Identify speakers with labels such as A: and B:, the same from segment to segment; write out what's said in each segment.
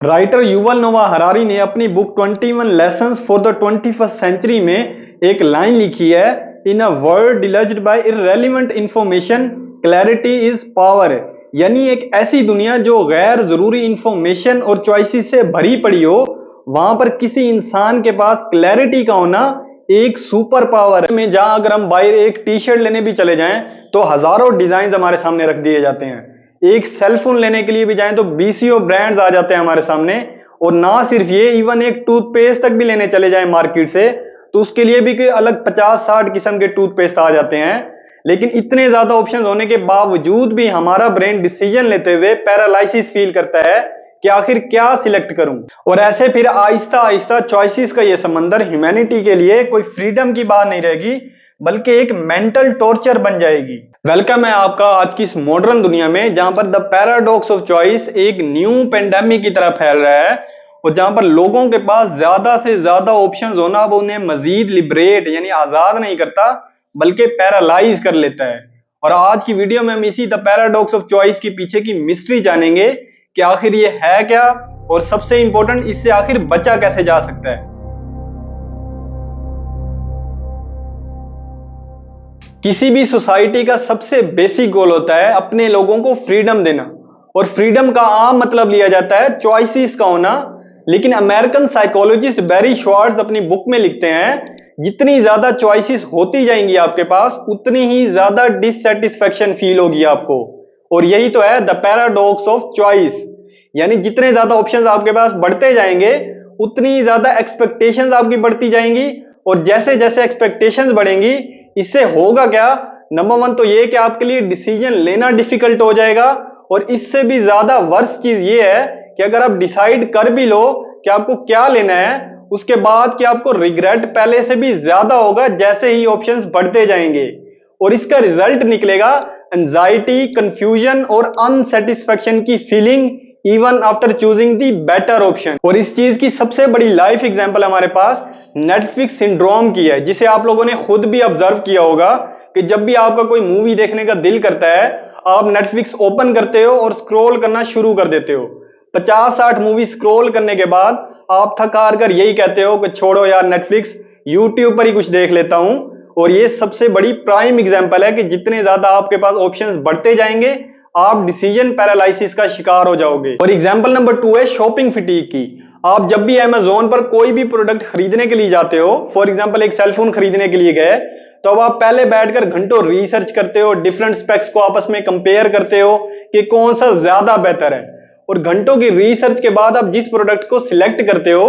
A: Writer Yuval नोवा Harari ने अपनी book 21 lessons for the 21st century में एक लाइन लिखी है, in a world deluged by irrelevant information clarity is power. यानी एक ऐसी दुनिया जो गैर जरूरी इंफॉर्मेशन और चॉइसेस से भरी पड़ी हो, वहां पर किसी इंसान के पास क्लैरिटी का होना एक सुपर पावर है। में जहां अगर हम बाहर एक टी शर्ट लेने भी चले जाएं तो हजारों डिजाइन हमारे सामने रख दिए जाते हैं। एक सेलफोन लेने के लिए भी जाएं तो बीसीओ ब्रांड्स आ जाते हैं हमारे सामने। और ना सिर्फ ये, इवन एक टूथपेस्ट तक भी लेने चले जाएं मार्केट से तो उसके लिए भी कोई अलग 50-60 किस्म के टूथपेस्ट आ जाते हैं। लेकिन इतने ज्यादा ऑप्शंस होने के बावजूद भी हमारा ब्रेन डिसीजन लेते हुए पैरालिसिस फील करता है कि आखिर क्या सिलेक्ट करूं। और ऐसे फिर आहिस्ता आहिस्ता चॉइसेस का ये समंदर ह्यूमैनिटी के लिए कोई फ्रीडम की बात नहीं रहेगी, बल्कि एक मेंटल टॉर्चर बन जाएगी। वेलकम है आपका आज की इस मॉडर्न दुनिया में, जहां पर द पैराडॉक्स ऑफ चॉइस एक न्यू पेंडेमिक की तरह फैल रहा है और जहां पर लोगों के पास ज्यादा से ज्यादा ऑप्शंस होना अब उन्हें मजीद लिबरेट यानी आजाद नहीं करता, बल्कि पैरालाइज कर लेता है। और आज की वीडियो में हम इसी द पैराडॉक्स ऑफ चॉइस के पीछे की मिस्ट्री जानेंगे कि आखिर ये है क्या, और सबसे इंपॉर्टेंट, इससे आखिर बचा कैसे जा सकता है। किसी भी सोसाइटी का सबसे बेसिक गोल होता है अपने लोगों को फ्रीडम देना, और फ्रीडम का आम मतलब लिया जाता है चॉइसेस का होना। लेकिन अमेरिकन साइकोलॉजिस्ट बैरी श्वार्ट्ज अपनी बुक में लिखते हैं, जितनी ज्यादा चॉइसेस होती जाएंगी आपके पास, उतनी ही ज्यादा डिससेटिस्फैक्शन फील होगी आपको। और यही तो है द पैराडॉक्स ऑफ चॉइस। यानी जितने ज्यादा ऑप्शंस आपके पास बढ़ते जाएंगे, उतनी ज्यादा एक्सपेक्टेशंस आपकी बढ़ती जाएंगी। और जैसे जैसे एक्सपेक्टेशंस बढ़ेंगी, इससे होगा क्या? नंबर वन तो ये कि आपके लिए डिसीजन लेना डिफिकल्ट हो जाएगा। और इससे भी ज्यादा वर्स्ट चीज ये है कि अगर आप डिसाइड कर भी लो कि आपको क्या लेना है, उसके बाद कि आपको रिग्रेट पहले से भी ज्यादा होगा जैसे ही ऑप्शंस बढ़ते जाएंगे। और इसका रिजल्ट निकलेगा एंजाइटी, कंफ्यूजन और अनसेटिस्फैक्शन की फीलिंग इवन आफ्टर चूजिंग दी बेटर ऑप्शन। और इस चीज की सबसे बड़ी लाइफ एग्जांपल हमारे पास नेटफ्लिक्स सिंड्रोम की है, जिसे आप लोगों ने खुद भी ऑब्जर्व किया होगा कि जब भी आपका कोई मूवी देखने का दिल करता है, आप नेटफ्लिक्स ओपन करते हो और स्क्रॉल करना शुरू कर देते हो। 50-60 मूवी स्क्रॉल करने के बाद आप थक हार कर यही कहते हो कि छोड़ो यार नेटफ्लिक्स, यूट्यूब पर ही कुछ देख लेता हूं। और ये सबसे बड़ी प्राइम एग्जांपल है कि जितने ज्यादा आपके पास ऑप्शंस बढ़ते जाएंगे, आप डिसीजन पैरालिसिस का शिकार हो जाओगे। और एग्जांपल नंबर 2 है शॉपिंग फटीग की। आप जब भी अमेज़न पर कोई भी प्रोडक्ट खरीदने के लिए जाते हो, फॉर एग्जांपल एक सेलफोन खरीदने के लिए गए, तो अब आप पहले बैठकर घंटों रिसर्च करते हो, डिफरेंट स्पेक्स को आपस में कंपेयर करते हो कि कौन सा ज्यादा बेहतर है। और घंटों की रिसर्च के बाद आप जिस प्रोडक्ट को सिलेक्ट करते हो,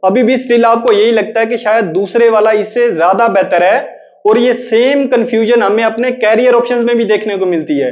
A: अभी भी स्टिल आपको यही लगता है कि शायद दूसरे वाला इससे ज्यादा बेहतर है। और ये सेम कंफ्यूजन हमें अपने कैरियर ऑप्शंस में भी देखने को मिलती है,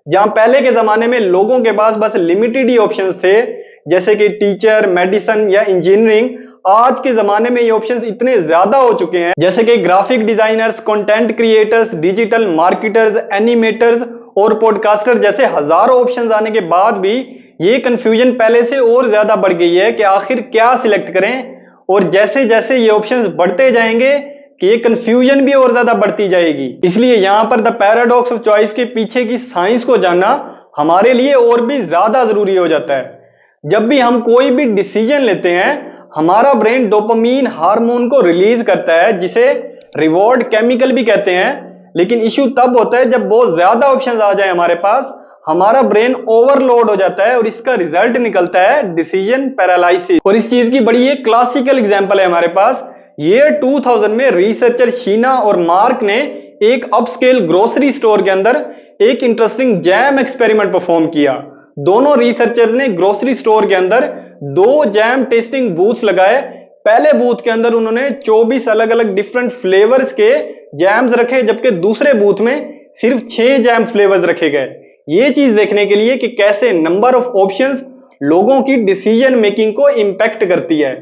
A: जहां पहले के जमाने में लोगों के पास बस लिमिटेड ही ऑप्शंस थे, जैसे कि टीचर, मेडिसिन या इंजीनियरिंग। आज के जमाने में ये ऑप्शंस इतने ज्यादा हो चुके हैं, जैसे कि graphic designers, content creators, digital marketers, animators और पॉडकास्टर जैसे हजारों ऑप्शंस आने के बाद भी ये कंफ्यूजन पहले से और ज्यादा बढ़ गई है कि आखिर क्या सिलेक्ट करें। और जैसे जैसे ये ऑप्शंस बढ़ते जाएंगे कि ये कंफ्यूजन भी और ज्यादा बढ़ती जाएगी। इसलिए यहां पर द पैराडॉक्स ऑफ चॉइस के पीछे की साइंस को जानना हमारे लिए और भी ज्यादा जरूरी हो जाता है। जब भी हम कोई भी डिसीजन लेते हैं, हमारा ब्रेन डोपामीन हार्मोन को रिलीज करता है, जिसे रिवॉर्ड केमिकल भी कहते हैं। लेकिन इश्यू तब होता है जब बहुत ज्यादा ऑप्शंस आ जाए हमारे पास, हमारा ब्रेन ओवरलोड हो जाता है और इसका रिजल्ट निकलता है डिसीजन पैरालिसिस। और इस चीज की बड़ी एक क्लासिकल एग्जांपल है हमारे पास। ईयर 2000 में रिसर्चर शीना और मार्क ने एक अपस्केल ग्रोसरी स्टोर के अंदर एक इंटरेस्टिंग जैम एक्सपेरिमेंट परफॉर्म किया। दोनों रिसर्चर्स ने ग्रोसरी स्टोर के अंदर 2 जैम टेस्टिंग बूथ्स लगाए। पहले बूथ के अंदर उन्होंने 24 अलग अलग डिफरेंट फ्लेवर्स के जैम्स रखे, जबकि दूसरे बूथ में सिर्फ 6 जैम फ्लेवर्स रखे गए। ये चीज देखने के लिए कि कैसे नंबर ऑफ ऑप्शंस लोगों की डिसीजन मेकिंग को इंपैक्ट करती है।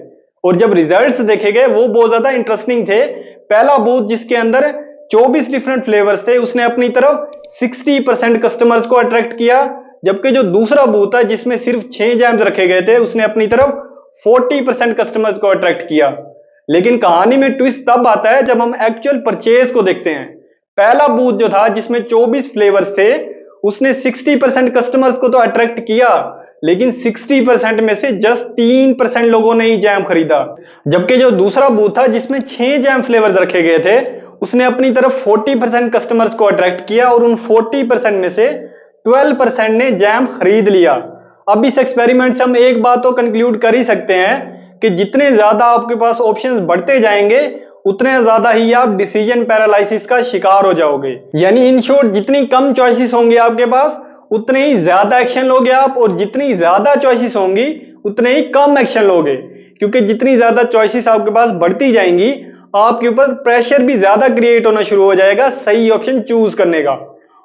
A: और जब रिजल्ट्स देखे गए वो बहुत ज्यादा इंटरेस्टिंग थे। पहला बूथ जिसके अंदर 24 डिफरेंट फ्लेवर्स थे, उसने अपनी तरफ 60% कस्टमर्स को अट्रैक्ट किया, जबकि जो दूसरा बूथ है जिसमें सिर्फ 6 जैम्स रखे गए थे, उसने अपनी तरफ 40% कस्टमर्स को अट्रैक्ट किया। लेकिन कहानी में ट्विस्ट तब आता है जब हम एक्चुअल परचेज को देखते हैं। पहला बूथ जो था जिसमें 24 फ्लेवर्स थे, उसने 60% कस्टमर्स को तो अट्रैक्ट किया, लेकिन 60% में से जस्ट 3% लोगों ने ही जैम खरीदा। जबकि जो दूसरा बूथ था जिसमें 6 जैम फ्लेवर्स रखे गए थे, उसने अपनी तरफ 40% कस्टमर्स को अट्रैक्ट किया और उन 40% में से 12% ने जैम खरीद लिया। अब इस एक्सपेरिमेंट से हम एक बात तो कंक्लूड कर ही सकते हैं कि जितने ज्यादा आपके पास ऑप्शंस बढ़ते जाएंगे उतने ज्यादा ही आप डिसीजन पैरालिसिस का शिकार हो जाओगे। यानी इन शॉर्ट जितनी कम चॉइसेस होंगी आपके पास उतने ही ज्यादा एक्शन लोगे आप, और जितनी ज्यादा चॉइसेस होंगी उतने ही कम एक्शन लोगे, क्योंकि जितनी ज्यादा चॉइसेस आपके पास बढ़ती जाएंगी आपके ऊपर प्रेशर भी ज्यादा क्रिएट होना शुरू हो जाएगा सही ऑप्शन चूज करने का।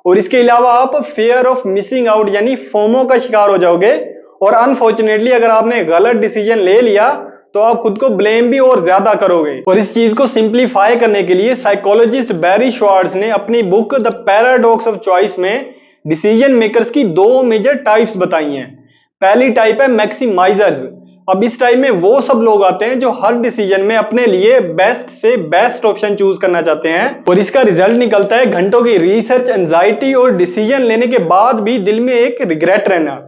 A: और इसके अलावा आप फियर ऑफ मिसिंग आउट यानी फोमो का शिकार हो जाओगे, और अनफॉर्चुनेटली अगर आपने गलत डिसीजन ले लिया तो आप खुद को ब्लेम भी और ज्यादा करोगे। और इस चीज को सिंप्लीफाई करने के लिए साइकोलॉजिस्ट बैरी श्वार्ट्ज ने अपनी book the paradox of choice में डिसीजन मेकर्स की 2 मेजर टाइप्स बताई हैं। पहली टाइप है मैक्सिमाइजर्स। अब इस टाइप में वो सब लोग आते हैं जो हर डिसीजन में अपने लिए बेस्ट से बेस्ट ऑप्शन चूज करना चाहते हैं, और इसका रिजल्ट निकलता है घंटों की रिसर्च, एंजाइटी और डिसीजन लेने के बाद भी दिल में एक रिग्रेट रहना।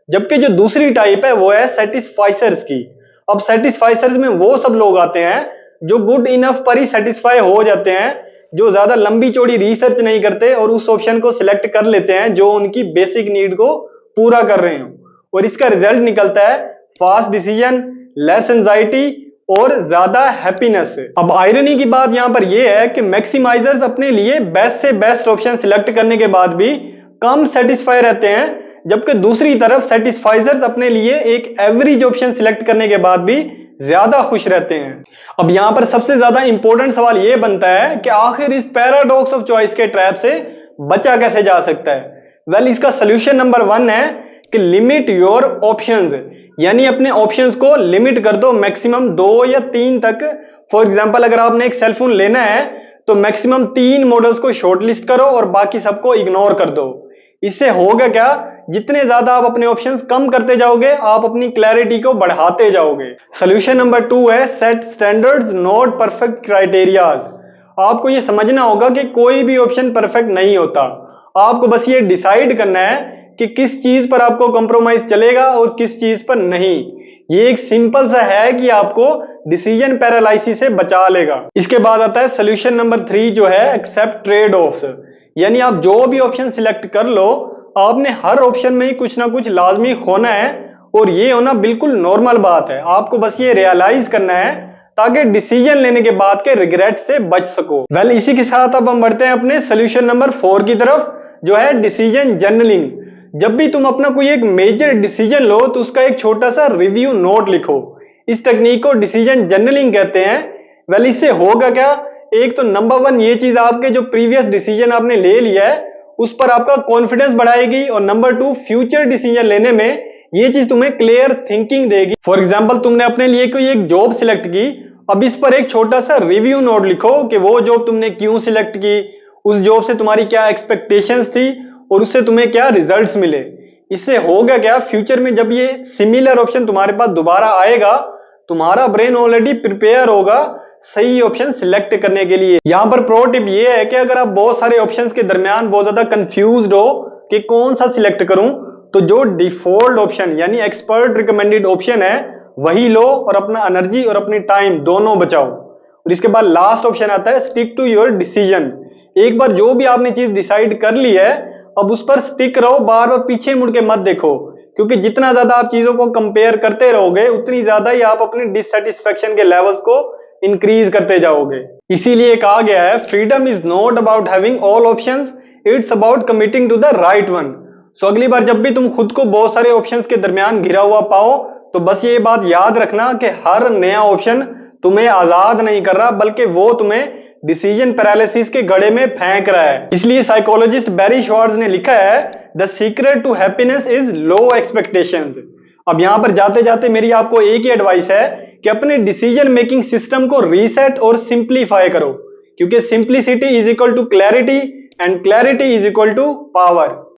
A: जबकि जो दूसरी टाइप है वो है सेटिस्फाइसर्स की। अब सेटिस्फाइसर्स में वो सब लोग आते हैं जो गुड इनफ पर ही सेटिस्फाई हो जाते हैं, जो ज्यादा लंबी चौड़ी रिसर्च नहीं करते और उस ऑप्शन को सिलेक्ट कर लेते हैं जो उनकी बेसिक नीड को पूरा कर रहे हो। और इसका रिजल्ट निकलता है फास्ट डिसीजन, लेस एंजाइटी और ज्यादा हैप्पीनेस। अब आयरनी की बात यहां पर यह है कि मैक्सिमाइजर्स अपने लिए बेस्ट से बेस्ट ऑप्शन सिलेक्ट करने के बाद भी कम सेटिस्फाई रहते हैं, जबकि दूसरी तरफ सेटिस्फाइजर्स अपने लिए एक एवरेज ऑप्शन सिलेक्ट करने के बाद भी ज्यादा खुश रहते हैं। अब यहां पर सबसे ज्यादा इंपॉर्टेंट सवाल यह बनता है कि आखिर इस पैराडॉक्स ऑफ चॉइस के ट्रैप से बचा कैसे जा सकता है। वेल, इसका सोल्यूशन नंबर 1 है कि लिमिट योर ऑप्शंस, यानी अपने ऑप्शंस को लिमिट कर दो मैक्सिमम 2 या 3 तक। फॉर एग्जांपल अगर आपने एक सेलफोन लेना है तो मैक्सिमम 3 मॉडल्स को शॉर्टलिस्ट करो और बाकी सबको इग्नोर कर दो। इससे होगा क्या, जितने ज्यादा आप अपने ऑप्शंस कम करते जाओगे आप अपनी क्लैरिटी को बढ़ाते जाओगे। सोल्यूशन नंबर 2 है set standards not perfect criterias. आपको ये समझना होगा कि कोई भी ऑप्शन परफेक्ट नहीं होता, आपको बस ये डिसाइड करना है कि किस चीज पर आपको कॉम्प्रोमाइज चलेगा और किस चीज पर नहीं। ये एक सिंपल सा है कि आपको डिसीजन पैरालिसिस से बचा लेगा। इसके बाद आता है सोल्यूशन नंबर 3 जो है एक्सेप्ट ट्रेड ऑफ्स, यानी आप जो भी ऑप्शन सिलेक्ट कर लो आपने हर ऑप्शन में ही कुछ ना कुछ लाजमी खोना है, और ये होना बिल्कुल नॉर्मल बात है। आपको बस ये रियलाइज करना है ताकि डिसीजन लेने के बाद के रिग्रेट से बच सको। वेल, इसी के साथ अब हम बढ़ते हैं अपने सोल्यूशन नंबर 4 की तरफ जो है डिसीजन जर्नलिंग। जब भी तुम अपना कोई एक मेजर डिसीजन लो तो उसका एक छोटा सा रिव्यू नोट लिखो। इस टेक्निक को डिसीजन जर्नलिंग कहते हैं। वेल, इससे होगा क्या, एक तो नंबर 1 ये चीज आपके जो प्रीवियस डिसीजन आपने ले लिया है उस पर आपका कॉन्फिडेंस बढ़ाएगी, और नंबर 2 फ्यूचर डिसीजन लेने में ये चीज तुम्हें क्लियर थिंकिंग देगी। फॉर एग्जांपल तुमने अपने लिए कोई एक जॉब सिलेक्ट की, अब इस पर एक छोटा सा रिव्यू नोट लिखो कि वो जॉब तुमने क्यों सिलेक्ट की, उस जॉब से तुम्हारी क्या एक्सपेक्टेशंस थी और उससे तुम्हें क्या रिजल्ट्स मिले। इससे होगा क्या, फ्यूचर में जब ये सिमिलर ऑप्शन तुम्हारे पास दोबारा आएगा तुम्हारा ब्रेन ऑलरेडी प्रिपेयर होगा सही ऑप्शन सिलेक्ट करने के लिए। यहां पर प्रो टिप ये है कि अगर आप बहुत सारे ऑप्शंस के दरमियान बहुत ज्यादा कंफ्यूज्ड हो कि कौन सा सिलेक्ट करूं, तो जो डिफॉल्ट ऑप्शन यानी एक्सपर्ट रिकमेंडेड ऑप्शन है वही लो और अपना एनर्जी और अपनी टाइम दोनों बचाओ। और इसके बाद लास्ट ऑप्शन आता है स्टिक टू योर डिसीजन। एक बार जो भी आपने चीज डिसाइड कर ली है अब उस पर स्टिक रहो, बार बार पीछे मुड़ के मत देखो, क्योंकि जितना ज्यादा आप चीजों को कंपेयर करते रहोगे उतनी ज्यादा ही आप अपनी डिससेटिस्फेक्शन के लेवल्स को इंक्रीज करते जाओगे। इसीलिए कहा गया है freedom is not about having all options, it's about committing to the right one. So अगली बार जब भी तुम खुद को बहुत सारे ऑप्शंस के दरमियान घिरा हुआ पाओ तो बस ये बात याद रखना कि हर नया ऑप्शन तुम्हें आजाद नहीं कर रहा, बल्कि वो तुम्हें डिसीजन पैरालिसिस के गड्ढे में फेंक रहा है। इसलिए साइकोलॉजिस्ट बैरी श्वार्ट्ज ने लिखा है the secret to happiness is low expectations. अब यहां पर जाते जाते मेरी आपको एक ही एडवाइस है कि अपने डिसीजन मेकिंग सिस्टम को रीसेट और सिंप्लीफाई करो, क्योंकि simplicity is equal to clarity and clarity is equal to power.